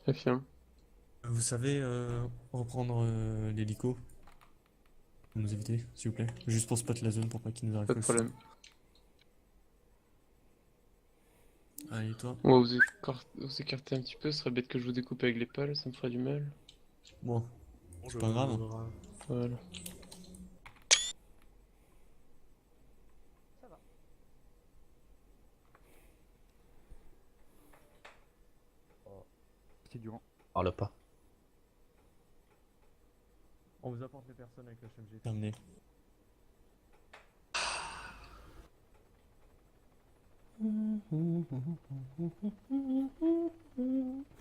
Affirme. Vous savez reprendre l'hélico pour nous éviter, s'il vous plaît. Juste pour spot la zone pour pas qu'il nous arrive Pas de quoi que ce soit. problème. Allez, toi. On va vous écarter un petit peu, ce serait bête que je vous découpe avec les pales, ça me ferait du mal. Bon, c'est pas grave. Voilà. Ça va. C'est Durand. Parle pas. On vous apporte les personnes avec la HMG. Terminé.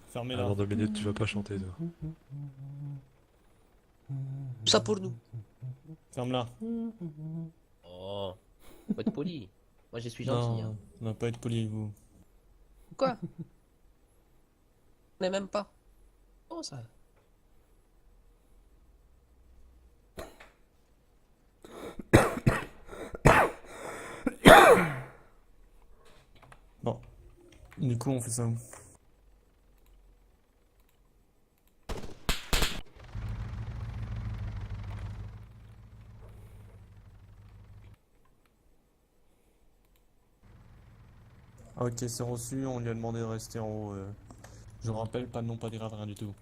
Fermez-la. Alors 2 minutes, tu vas pas chanter toi. Tout ça pour nous. Ferme-la. Oh, faut être poli. Moi, je suis gentil. Hein. Non, on va pas être poli avec vous. Quoi? On n'est même pas. Oh, ça. Bon. Du coup, on fait ça où? Ah, ok, c'est reçu, on lui a demandé de rester en haut. Je vous rappelle, pas de nom, pas de grade, rien du tout.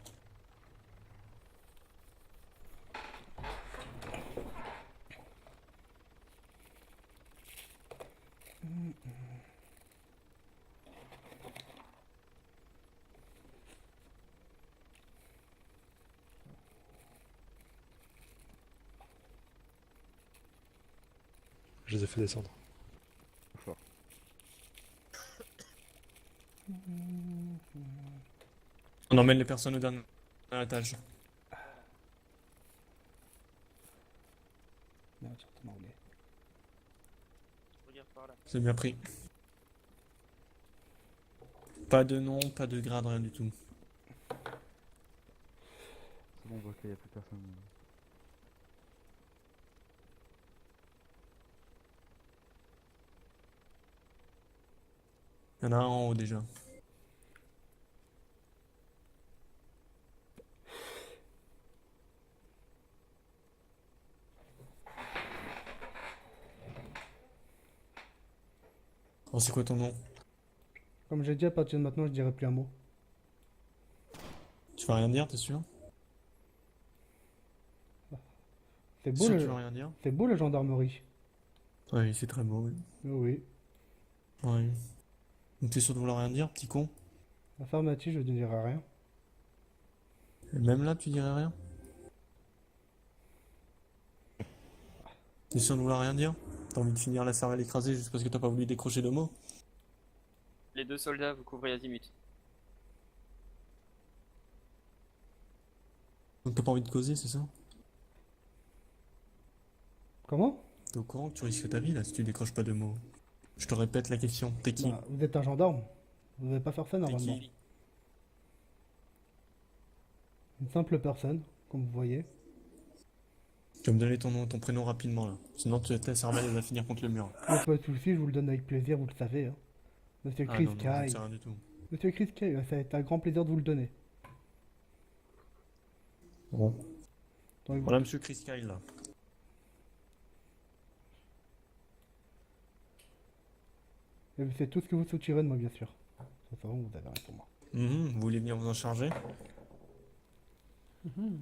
Je les ai fait descendre. Fort. On emmène les personnes au dernier étage. Merde, j'ai retourné en anglais. C'est bien pris. Pas de nom, pas de grade, rien du tout. C'est bon, on voit qu'il n'y a plus personne. Il y en a un en haut déjà. Oh, c'est quoi ton nom? Comme j'ai dit, à partir de maintenant, je dirai plus un mot. Tu vas rien dire, t'es sûr? C'est T'es beau, sûr que tu vas rien dire? c'est beau la gendarmerie. Oui, c'est très beau, oui. Oui. Ouais. Donc t'es sûr de vouloir rien dire, petit con? Affirmatif, je ne dirai rien. Et même là, tu dirais rien? T'es sûr de vouloir rien dire? T'as envie de finir la cervelle écrasée juste parce que t'as pas voulu décrocher de mots? Les 2 soldats, vous couvrez azimut. Donc t'as pas envie de causer, c'est ça? Comment? T'es au courant que tu risques ta vie là si tu décroches pas de mots? Je te répète la question, t'es qui? Bah, vous êtes un gendarme. Vous n'allez pas faire ça T'es normalement. qui? Une simple personne, comme vous voyez. Tu vas me donner ton nom, ton prénom rapidement là. Sinon ta cervelle elle va finir contre le mur. Mais pas de soucis, je vous le donne avec plaisir, vous le savez. Hein. Monsieur Ah Chris non, non, je ne Kay. sais rien du tout. Monsieur Chris Kay, ça va être un grand plaisir de vous le donner. Bon. Donc, Voilà monsieur Chris Kyle là. et c'est tout ce que vous soutirez de moi, bien sûr. Ça, c'est bon, vous avez rien pour moi. Vous voulez venir vous en charger? Il n'y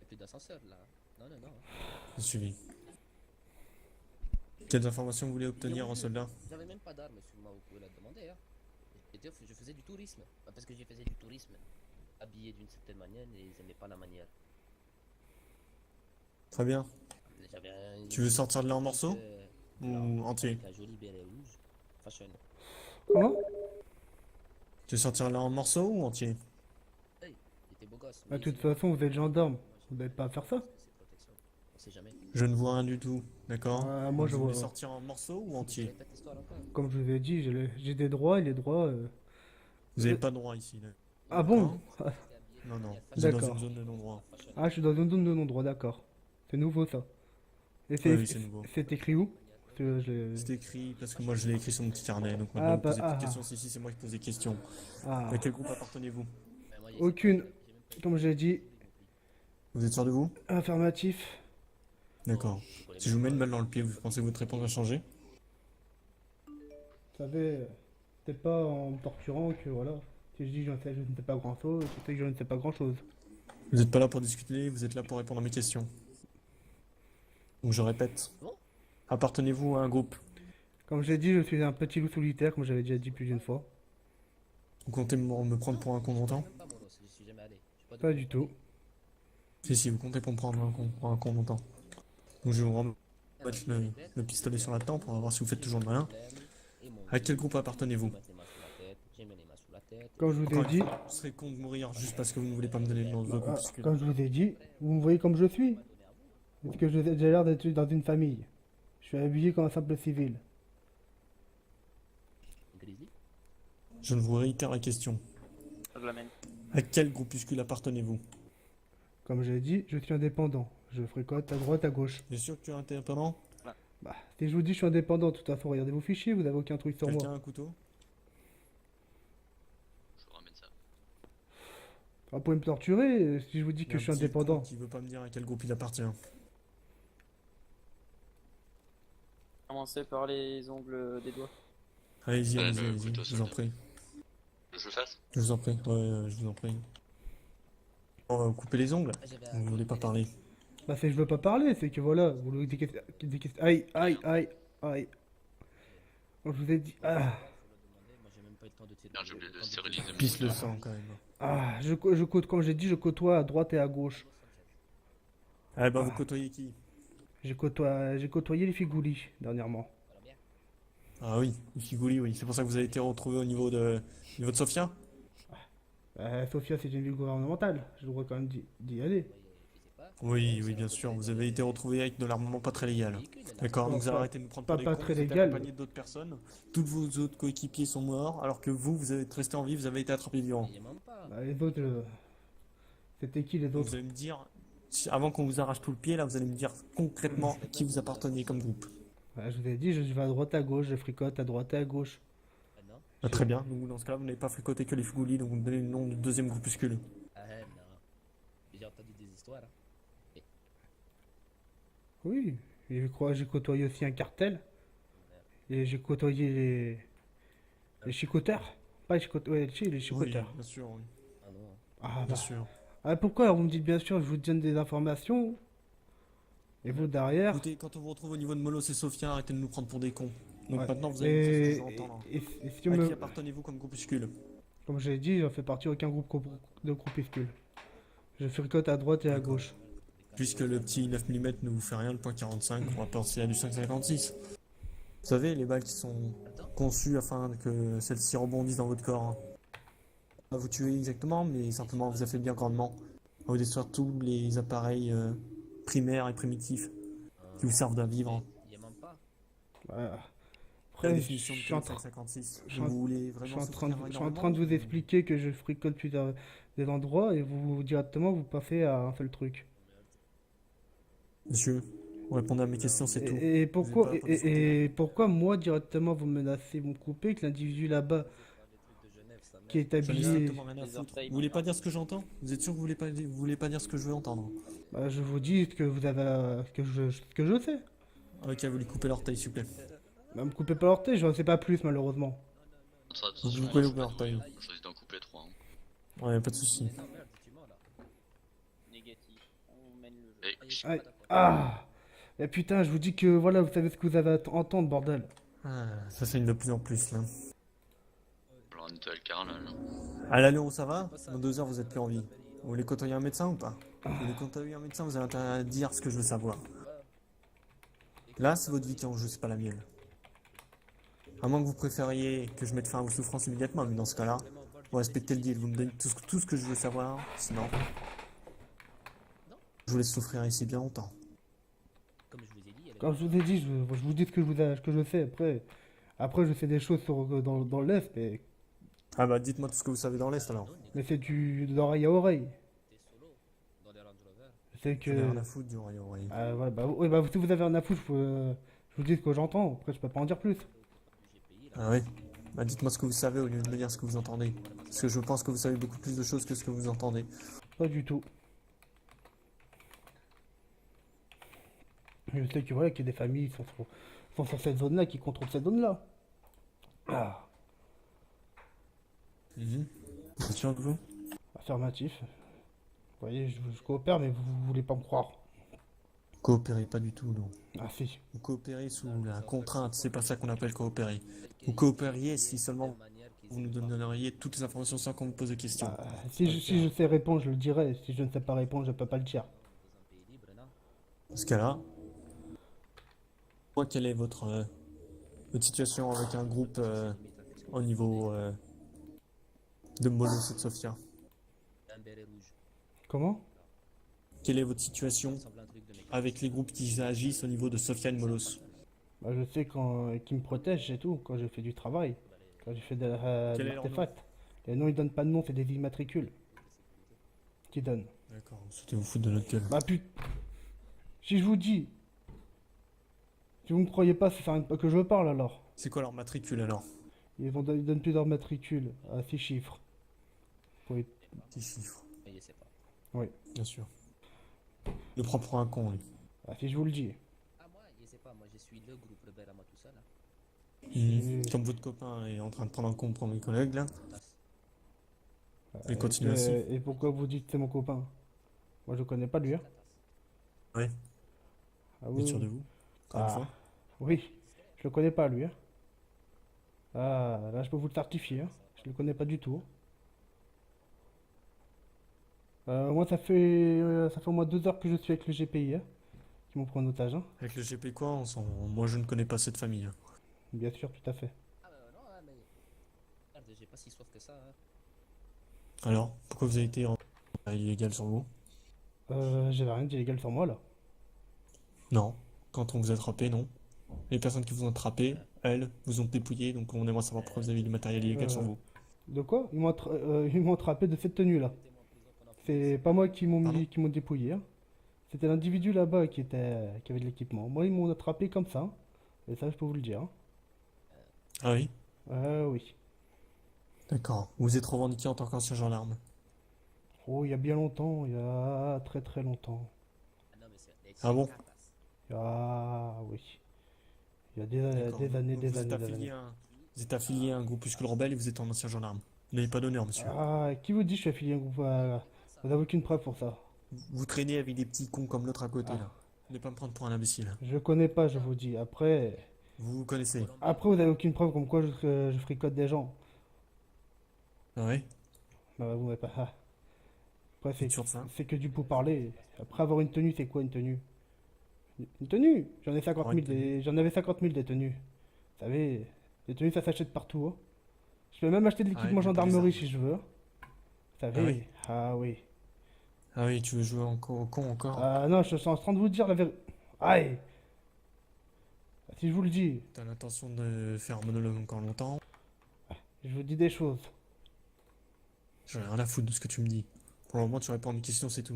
a plus d'ascenseur là. Non, non, non. J'ai suivi. Quelles informations vous voulez obtenir, soldat? J'avais même pas d'arme sur moi, vous pouvez la demander. Hein. Je faisais du tourisme. Bah, parce que je faisais du tourisme. Habillé d'une certaine manière et ils n'aimaient pas la manière. Très bien. J'avais un... Tu veux sortir de là en morceaux? Ou blanc, entier? avec un joli béret rouge. Fashion. Comment? Tu veux sortir de là en morceaux ou entier? Hey, il était beau gosse. Bah, mais de toute sinon, façon, vous êtes gendarme. Vous n'allez pas faire ça. c'est protection. On sait jamais. Je ne vois rien du tout, d'accord? Moi, je Vous voulez vois. sortir en morceaux ou entier? Répète l'histoire encore. Comme je vous ai dit, j'ai des droits et les droits. Vous avez pas de droit ici là. Ah bon? Non, non. Vous êtes dans D'accord. une zone de non-droit. Ah, je suis dans une zone de non-droit, d'accord. C'est nouveau ça. Et Oui, oui, c'est nouveau. c'est écrit où? C'est écrit parce que moi je l'ai écrit sur mon petit carnet, donc maintenant Ah, vous bah, posez plus de ah, questions. Si c'est moi qui pose des questions. ah. À quel groupe appartenez-vous? Ben, moi, il y a- Aucune. j'ai même pas eu Comme j'ai dit, Vous êtes sûr de vous? affirmatif. D'accord. je connais Si je vous mets une même balle dans le pied, vous pensez que votre réponse va changer? Vous savez, c'est pas en me torturant que voilà. Si je dis je ne sais pas grand chose, je sais que je ne sais pas grand chose. Vous n'êtes pas là pour discuter, vous êtes là pour répondre à mes questions. Donc je répète. Bon. Appartenez-vous à un groupe? Comme j'ai dit, je suis un petit loup solitaire, comme j'avais déjà dit plus d'une fois. Vous comptez me prendre pour un contentant? même pas Monos, je suis jamais allé. J'ai de Pas compte. du tout. Si, vous comptez pour me prendre pour un contentant. Donc je vais vous remettre le pistolet sur la tempe, on va voir si vous faites toujours le malin. À quel groupe appartenez-vous? Comme je vous ai Encore une dit, fois, ce serait con de mourir juste parce que vous ne voulez pas me donner le nom de votre groupuscule. comme je vous ai dit, vous me voyez comme je suis. Est-ce que j'ai l'air d'être dans une famille? Je suis habillé comme un simple civil. Grizzly. Je ne vous réitère la question. Je l'amène. À quel groupuscule appartenez-vous? Comme j'ai dit, je suis indépendant. Je fréquente à droite, à gauche. Bien sûr que tu es indépendant? Bah, si je vous dis je suis indépendant, de toute façon, regardez vos fichiers, vous avez aucun truc sur Quelqu'un moi. a un couteau? Je vous ramène ça. Vous pouvez me torturer si je vous dis Il y a que un je suis petit indépendant. con qui veut pas me dire à quel groupe il appartient. Commencez par les ongles des doigts. Allez-y, Ouais, allez-y, le allez-y, couteau je vous en soldat. prie. Je le fasse? Je vous en prie, ouais, je vous en prie. On va vous couper les ongles? Ah, j'avais Vous voulez pas parler? Bah, c'est que je veux pas parler, c'est que voilà, vous voulez aïe, aïe, aïe, aïe. Bon, je vous ai dit, Moi, j'ai même pas eu le temps de tirer. Merde, j'ai oublié de stériliser mon Pisse le couteau. sang quand même. comme j'ai dit, je côtoie à droite et à gauche. Ah bah vous côtoyez qui? J'ai côtoyé les figoulis dernièrement. Voilà, bien. Ah oui, Ifigouli, oui. C'est pour ça que vous avez été retrouvé au niveau de Sofia? Sofia, c'est une ville gouvernementale, je dois quand même d'y aller. Oui, oui, bien sûr. Vous avez été retrouvé avec de l'armement pas très légal. D'accord, donc vous avez Pas- arrêté de nous prendre pas- pour des pas cons, très vous êtes légal. accompagné d'autres personnes. Tous vos autres coéquipiers sont morts, alors que vous êtes resté en vie, vous avez été attrapé vivant. Il y a même pas. Bah, les autres, c'était qui les Donc autres? vous allez me dire, avant qu'on vous arrache tout le pied, là, vous allez me dire concrètement à qui vous appartenez comme groupe. Bah, je vous ai dit, je vais à droite à gauche, je fricote à droite et à gauche. Ah non. Ah, très bien, donc dans ce cas-là, vous n'avez pas fréquenté que les Fugoulis, donc vous me donnez le nom du deuxième groupuscule. Ah non. J'ai entendu des histoires. Hein. Oui, et je crois que j'ai côtoyé aussi un cartel. Et j'ai côtoyé les chicoteurs. Pas les chicoteurs, ouais, les Oui, chicoteurs. bien sûr, oui. Ah non. Ah, Bien bah. sûr. Ah, pourquoi alors vous me dites bien sûr, je vous donne des informations. Et vous derrière. Écoutez, quand on vous retrouve au niveau de Molos et Sofia, arrêtez de nous prendre pour des cons. Donc Ouais. maintenant, vous allez me dire ce que Et, je veux entendre. et si À me- qui appartenez-vous comme groupuscule? comme j'ai dit, je fais partie d'aucun de groupuscule. Je fricote à droite et à D'accord. gauche. Puisque le petit 9 mm ne vous fait rien, le point 45, on va passer à du 5,56. Vous savez, les balles qui sont conçues afin que celles-ci rebondissent dans votre corps. Hein. Pas vous tuer exactement, mais simplement vous affaiblir grandement. À vous détruire tous les appareils primaires et primitifs qui vous servent à vivre. Il y a même pas. Voilà. La Après, je définition de suis en train- 5,56. je suis en- Vous voulez je vraiment suis en train souffrir je suis en train de vous énormément? expliquer que je fricote plus des endroits et vous directement vous passez à un seul truc. Monsieur, vous répondez à mes questions, c'est tout. Et pourquoi, Vous êtes pas là pour et pourquoi moi directement vous menacez, vous me coupez, que l'individu là-bas qui est J'en ai habillé, strictement rien à Les foutre. orteils, Vous voulez pas dire ce que j'entends? Vous êtes sûr que vous voulez pas dire ce que je veux entendre? bah, je vous dis ce que vous avez, ce que je sais. Ok, vous lui coupez l'orteil, s'il vous plaît. Bah, me coupez pas l'orteil, je ne sais pas plus malheureusement. Ça, Vous attention, coupez je l'orteil. choisis d'en couper 3. Hein. Ouais, pas de soucis. Non, merde, tu mens là. Négatif. On mène le jeu. Et Je suis Aïe. pas d'accord. Ah. Et putain, je vous dis que voilà, vous savez ce que vous avez à entendre, bordel. Ah, ça saigne de plus en plus, là. alors, on nettoie le carnal. À l'allure où ça va, dans 2 heures, vous êtes plus en vie. Vous voulez côtoyer un médecin ou pas? Vous voulez côtoyer un médecin, vous avez intérêt à dire ce que je veux savoir. Là, c'est votre vie qui est en jeu, c'est pas la mienne. À moins que vous préfériez que je mette fin à vos souffrances immédiatement, mais dans ce cas-là, vous respectez le deal, vous me donnez tout ce que je veux savoir, sinon... Je vous laisse souffrir ici bien longtemps. Comme je vous ai dit, elle est Comme je vous ai dit, je vous dis ce que je sais. Après je sais des choses dans l'Est, Ah bah, dites-moi tout ce que vous savez dans l'Est, alors. mais c'est d'oreille à oreille. t'es solo dans les Range Rover. Je sais que. J'en ai rien à foutre du royaume, oui. Ah, ouais, bah, oui, bah, si vous avez un à foutre, je Je vous dis ce que j'entends, après je peux pas en dire plus. Ah oui. Bah dites-moi ce que vous savez au lieu de me dire ce que vous entendez. Parce que je pense que vous savez beaucoup plus de choses que ce que vous entendez. Pas du tout. Je sais que voilà, qu'il y a des familles qui sont sur cette zone-là, qui contrôlent cette zone-là. Ah, Mhm. Vous êtes sûr de vous? affirmatif. Vous voyez, je coopère, mais vous voulez pas me croire. Coopérez pas du tout, non. Ah si. Vous coopérez sous la contrainte, c'est pas ça qu'on appelle coopérer. Vous coopériez si seulement vous nous donneriez toutes les informations sans qu'on vous pose de questions. Ah, si je sais répondre, je le dirai. Si je ne sais pas répondre, je peux pas le dire. Dans ce cas-là, moi, quelle est votre situation avec un groupe au niveau de Molos et de Sofia? Un béret rouge. Comment? Quelle est votre situation Semble un truc de mec. avec les groupes qui agissent au niveau de Sofia et de Molos? Bah, je sais qu'ils me protègent et tout, quand je fais du travail. Quand je fais de Quel est leur l'artefact. Les noms, ils donnent pas de nom, c'est des immatricules. Qui donnent. D'accord, c'était vous foutre de notre gueule. Bah si je vous dis, si vous me croyez pas, c'est que je parle alors. C'est quoi leur matricule alors? Ils donnent plus leur matricule à 6 chiffres. Oui. Petit chiffre, Mais je sais pas. bien sûr. Le prend pour un con, lui. Ah, si je vous le dis. Ah, moi, je sais pas, moi je suis le groupe rebelle à moi tout seul. Hein. Comme votre copain est en train de prendre un con pour mes collègues, là. Et Euh, continue ainsi. et pourquoi vous dites que c'est mon copain? Moi je connais pas lui. Hein. Ouais. Ah Vous oui. êtes sûr de vous? Encore une Ah, fois. oui, je le connais pas lui. Hein. Ah, là je peux vous le certifier. Hein. Je le connais pas du tout. Moi ça fait au moins 2 heures que je suis avec le GPI. Hein, qui m'ont pris en otage. Hein. Avec le GP quoi, moi je ne connais pas cette famille. Hein. Bien sûr, tout à fait. Ah, non, hein, mais. Merde, j'ai pas si soif que ça. Hein. Alors, pourquoi vous avez été en illégal sur vous? J'avais rien d'illégal sur moi là. Non. Quand on vous a attrapé, non. Les personnes qui vous ont attrapé, elles, vous ont dépouillé, donc on aimerait savoir pourquoi vous avez du matériel illégal sur vous. De quoi? Ils m'ont attrapé de cette tenue là. C'est pas moi qui Pardon? qui m'ont dépouillé. Hein. C'était l'individu là-bas qui avait de l'équipement. Moi, ils m'ont attrapé comme ça. Hein. Et ça, je peux vous le dire. Hein. Ah oui? Oui. D'accord. Vous êtes revendiqué en tant qu'ancien gendarme. Oh, il y a bien longtemps. Il y a très très longtemps. Ah, non, mais c'est. Ah bon? Ah oui. Il y a D'accord. des années, Donc des vous êtes années, des affilié années. vous êtes affilié à un groupuscule rebelle et vous êtes un ancien gendarme. Vous n'avez pas d'honneur, monsieur. Ah, qui vous dit que je suis affilié à un groupe vous n'avez aucune preuve pour ça. Vous traînez avec des petits cons comme l'autre à côté, Ah. là. Ne pas me prendre pour un imbécile. Je connais pas, je vous dis. Après, Vous vous connaissez. vous avez aucune preuve comme quoi je fricote des gens. Ah ouais? Bah, vous m'avez pas. Ah. Après, Vous êtes sûr de ça? c'est que du pour parler. Après, avoir une tenue, c'est quoi une tenue? Une tenue! J'en ai 50 000 Ouais, une tenue. j'en avais 50 000 des tenues. Vous savez, les tenues, ça s'achète partout. Hein. Je peux même acheter de Ah l'équipement ouais, mais pas les gendarmerie armes. si je veux. Vous savez? Ah oui? Ah oui. Ah oui, tu veux jouer au con encore? Ah non, je suis en train de vous dire la vérité. Aïe! Si je vous le dis, T'as l'intention de faire un monologue encore longtemps? je vous dis des choses. J'en ai rien à foutre de ce que tu me dis. Pour le moment, tu réponds à mes questions, c'est tout.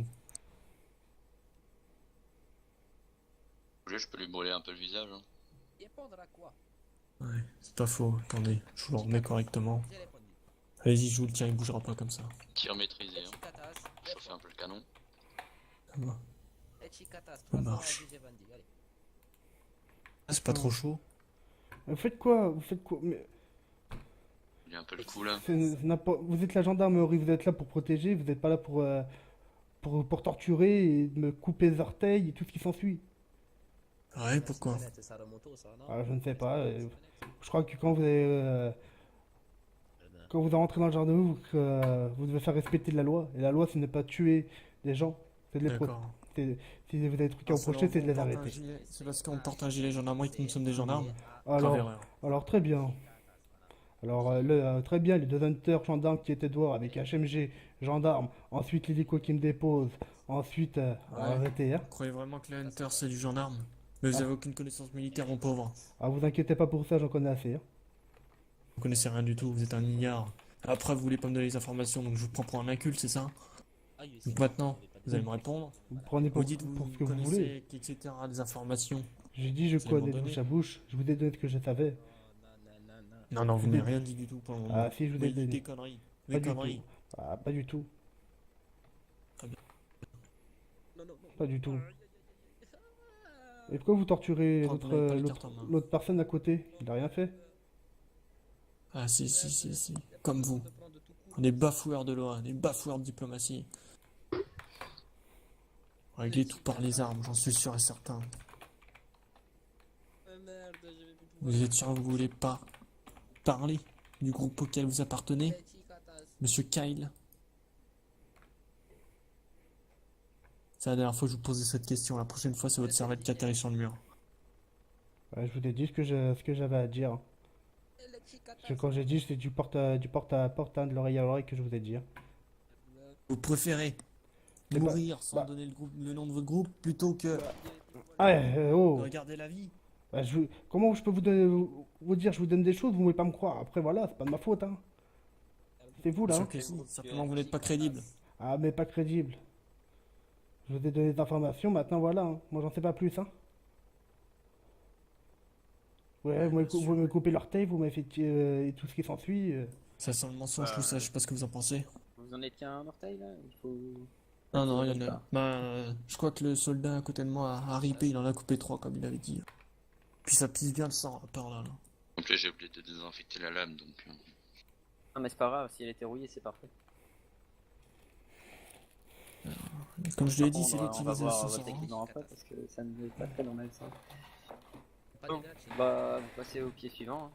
Vous voulez, je peux lui brûler un peu le visage. Hein. Répondre à quoi? Ouais, c'est pas faux. Attendez, je vous le remets correctement. J'ai répondu. Allez-y, je vous le tiens, il bougera pas comme ça. Tir maîtrisé. Hein. Chikatas. Chauffer un peu le canon. Ça va. Et Chikatas. Ça 3 fois marche. à Vendy. Allez. Ah, c'est pas trop chaud? Vous faites quoi? Vous faites quoi? Mais Il a un peu le coup là. vous êtes la gendarmerie, vous êtes là pour protéger, vous n'êtes pas là pour torturer et me couper les orteils et tout ce qui s'ensuit. Ouais, pourquoi? Ça remonte au, ça, non? Ah, je ne sais pas. Je crois que quand vous rentrez dans le gendarmerie, vous devez faire respecter la loi. Et la loi, ce n'est pas tuer des gens, c'est de les protéger. D'accord. Si vous avez des trucs à Ah, c'est reprocher, c'est de les on porte un arrêter. gilet- C'est parce qu'on porte un gilet gendarmerie que nous sommes des gendarmes. Alors, Grave erreur. alors très bien. Alors, très bien, les 2 hunters gendarmes qui étaient dehors avec HMG, gendarme, ensuite l'hélico qui me dépose, ensuite, arrêtez, hein. Vous croyez vraiment que les Hunters c'est du gendarme? Mais vous avez aucune connaissance militaire, mon pauvre. Ah, vous inquiétez pas pour ça, j'en connais assez, hein. Vous connaissez rien du tout, vous êtes un ignare. Après, vous voulez pas me donner les informations, donc je vous prends pour un inculte, c'est ça? Ah, oui, c'est Donc ça. maintenant, vous allez me répondre. Vous prenez Vous dites pour vous ce que vous voulez. connaissez, etc. des informations. J'ai dit je C'est connais de abandonné. bouche à bouche. Je vous ai donné ce que je savais. Non, non, vous n'avez rien dit du tout pour le moment. Ah si, je vous ai Oui, donné. des conneries. Pas Des du conneries. tout. Ah, pas du tout. Non, non, non. Pas du tout. Et pourquoi vous torturez Pourquoi vous n'avez pas les cartes en main l'autre personne à côté? Il a rien fait. Ah, si. Comme vous. Des bafoueurs de loi, des bafoueurs de diplomatie. Réglez tout par les armes, j'en suis sûr et certain. Merde, je vais plus pouvoir. Vous êtes sûr que vous voulez pas parler du groupe auquel vous appartenez, Monsieur Kyle? C'est la dernière fois que je vous posais cette question. La prochaine fois, c'est votre cervelle qui atterrit sur le mur. Ouais, je vous ai dit ce que j'avais à dire. Parce que quand j'ai dit, c'est du porte à porte, hein, de l'oreille à l'oreille que je vous ai dit. Hein. Vous préférez Mais bah- mourir sans donner le nom de votre groupe plutôt que Ah ouais, de oh. regarder la vie? Bah, comment je peux vous dire, je vous donne des choses, vous ne voulez pas me croire. Après voilà, c'est pas de ma faute. Hein. C'est vous là. Sûr Hein. que si, simplement vous n'êtes pas crédible. Ah mais pas crédible. Je vous ai donné des informations, maintenant voilà. Hein. Moi j'en sais pas plus. Hein. Ouais, vous me coupez l'orteil, vous m'avez fait et tout ce qui s'ensuit. Ça sent le mensonge, tout ça, je sais pas ce que vous en pensez. Vous en êtes qu'un orteil là? Il faut. Non, non, Ça il y en marche a. pas. Je crois que le soldat à côté de moi a ripé, il en a coupé 3 comme il avait dit. Puis ça pisse bien le sang par là. En plus, j'ai oublié de désinfecter la lame, donc... Ah, mais c'est pas grave, si elle était rouillée, c'est parfait. Comme je l'ai dit, Par c'est contre, on va l'utilisation voir sans votre rang. équipement après parce que ça ne est pas très normal ça. Pas Bon, de date, bah, vous passez au pied suivant. Hein.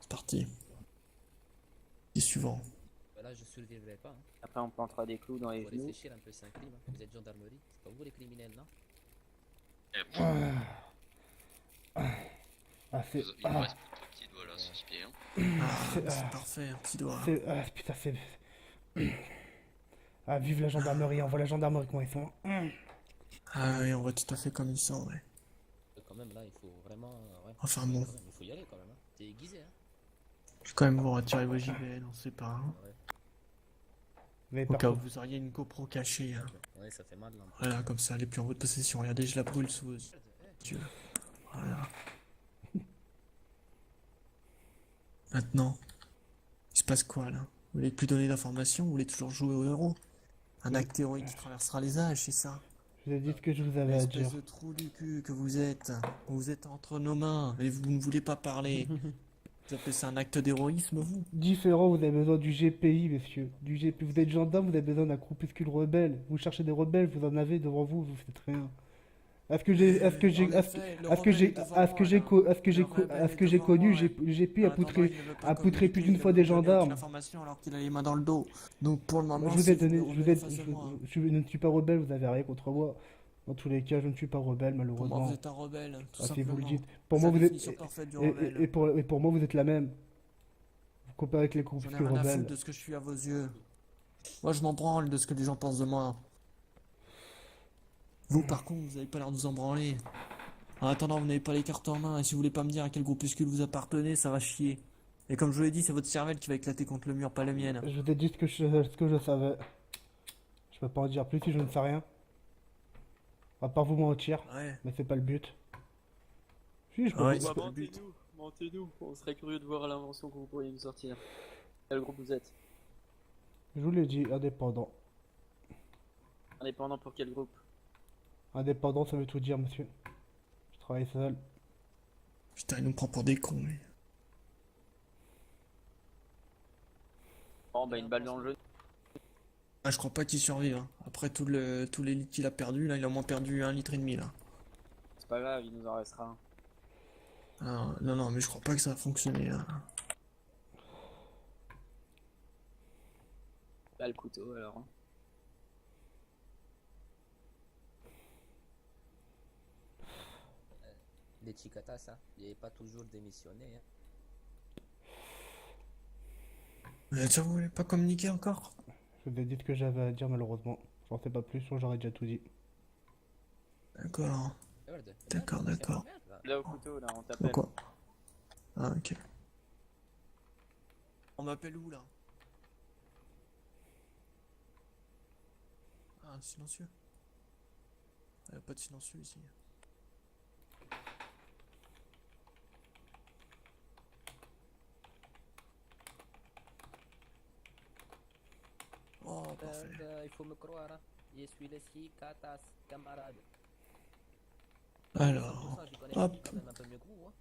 C'est parti. Et suivant. Là, je survivrai pas. Hein. Après, on plantera des clous dans les Faut genoux. réfléchir un peu, c'est un crime. Hein. Vous êtes gendarmerie, c'est pas vous les criminels, non? Ah c'est. Il me Ah, reste plus de petits doigts là sur ce pied. Hein. C'est parfait, un petit doigt. putain c'est. Ah vive la gendarmerie, on voit la gendarmerie comment ils sont. Ah oui, on voit tout à fait comme ils sont, ouais. Quand même, là, il faut vraiment. Ouais, Enfin bon, il faut y aller quand même. Hein. T'es aiguisé, hein? je vais quand même vous retirer vos JBL, on sait pas. Hein. Mais Au par cas où contre, vous auriez une GoPro cachée. Hein. Ouais, ça fait mal là. Voilà, comme ça, elle est plus en votre possession. Regardez, je la brûle sous vos yeux. Voilà. Maintenant, il se passe quoi là? Vous voulez plus donner d'informations? Vous voulez toujours jouer au héros? Un acte héroïque qui traversera les âges, c'est ça? je vous ai dit ce que je vous avais à dire. Espèce de trou du cul que vous êtes. Vous êtes entre nos mains et vous ne voulez pas parler. Vous appelez ça un acte d'héroïsme, vous? Différent, vous avez besoin du GPI, messieurs. Du GPI. Vous êtes gendarme, vous avez besoin d'un groupuscule rebelle. Vous cherchez des rebelles, vous en avez devant vous, vous faites rien. Est-ce que j'ai, est-ce que j'ai, En est-ce effet, le est-ce que rebelle j'ai, est devant est-ce que moi, j'ai, là. est-ce que j'ai, Le rebelle est-ce est que j'ai devant connu, moi, GP En a attendant, poutré, il ne veut pas a poutré plus d'une communiquer, fois il des ne veut donner aucune gendarmes. information alors qu'il a les mains dans le dos. Donc pour le moment, Je vous ai c'est donné, le je rebelle vous ai, en face de moi. je ne suis pas rebelle, vous avez rien contre moi. Dans tous les cas, je ne suis pas rebelle, Pour moi, malheureusement. vous êtes un rebelle, tout Ah, si vous simplement. le dites. Pour C'est moi, la vous êtes, définition parfaite du et rebelle. pour moi, vous êtes la même. Vous comparez avec les J'en ai groupuscules rien à foutre rebelles. de ce que je suis à vos yeux. Moi, je m'en branle de ce que les gens pensent de moi. Vous, par contre, vous avez pas l'air de vous en branler. En attendant, vous n'avez pas les cartes en main, et si vous voulez pas me dire à quel groupuscule vous appartenez, ça va chier. Et comme je vous l'ai dit, c'est votre cervelle qui va éclater contre le mur, pas la mienne. Je vous ai dit ce que je savais. Je peux pas en dire plus si je ne sais rien. À part vous mentir, Ouais. mais c'est pas le but. Si, je peux Ouais, vous- c'est pas le but. Mentez-nous, on serait curieux de voir l'invention que vous pourriez nous sortir. Quel groupe vous êtes? Je vous l'ai dit, indépendant. Indépendant pour quel groupe? Indépendant, ça veut tout dire, monsieur. Je travaille seul. Putain, il nous prend pour des cons, lui. Bon, bah, une balle dans le genou. Ah, je crois pas qu'il survive. Hein. Après tous les litres qu'il a perdu, là, il a au moins perdu 1,5 litre, là. C'est pas grave, il nous en restera un. Ah, non, non, mais je crois pas que ça va fonctionner, là. Là, le couteau alors. Hein. Les chicatas, ça, il n'est pas toujours démissionné. Hein. Ça, vous voulez pas communiquer encore? Je vous ai dit ce que j'avais à dire, malheureusement. J'en sais pas plus, sinon j'aurais déjà tout dit. D'accord. Merde, D'accord, merde, d'accord. merde, là. Là, au couteau, là, on t'appelle. Pourquoi? Ah, ok. On m'appelle où, là? Ah, silencieux. Il a pas de silencieux ici. parfait. Il faut me croire. Hein. Je suis le Katas, camarade. Alors, 100%, je connais hop. le quand même un peu mieux gros. Hein.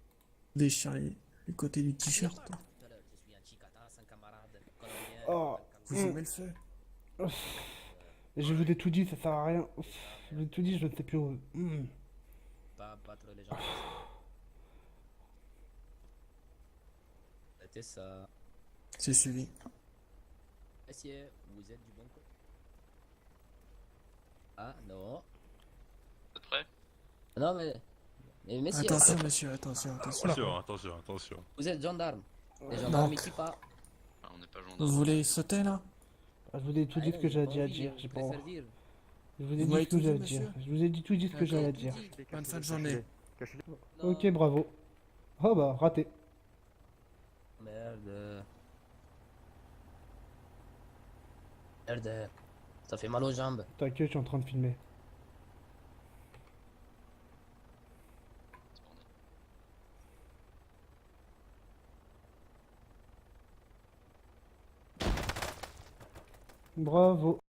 déchire les côtés du t-shirt. Tout à l'heure, je suis un Chikatas, un camarade. Colombien. Oh. Vous aimez le feu? Je vous ai tout dit, ça sert à rien. Je vous ai tout dit, je ne sais plus où. Pas battre les gens. C'était ça. C'est suivi. Messieurs, vous êtes du bon côté. Ah non. Vous êtes prêts? Non mais messieurs, Attention, monsieur, attention, attention. Attention. vous êtes gendarmes. Les gendarmes Donc. ils tuent pas. Ah, on n'est pas Vous gendarme. voulez sauter là? Je vous ai tout dit ce que j'avais à dire. J'ai pas. Servir. Je vous ai Vous dit m'avez ce que tout dit, j'avais à dire. monsieur Je vous ai dit tout dit ce que j'avais à dire. Bonne fin de journée. Non. Ok, bravo. Oh bah, raté. Merde. Merde. Ça fait mal aux jambes. T'inquiète, je suis en train de filmer. Bravo.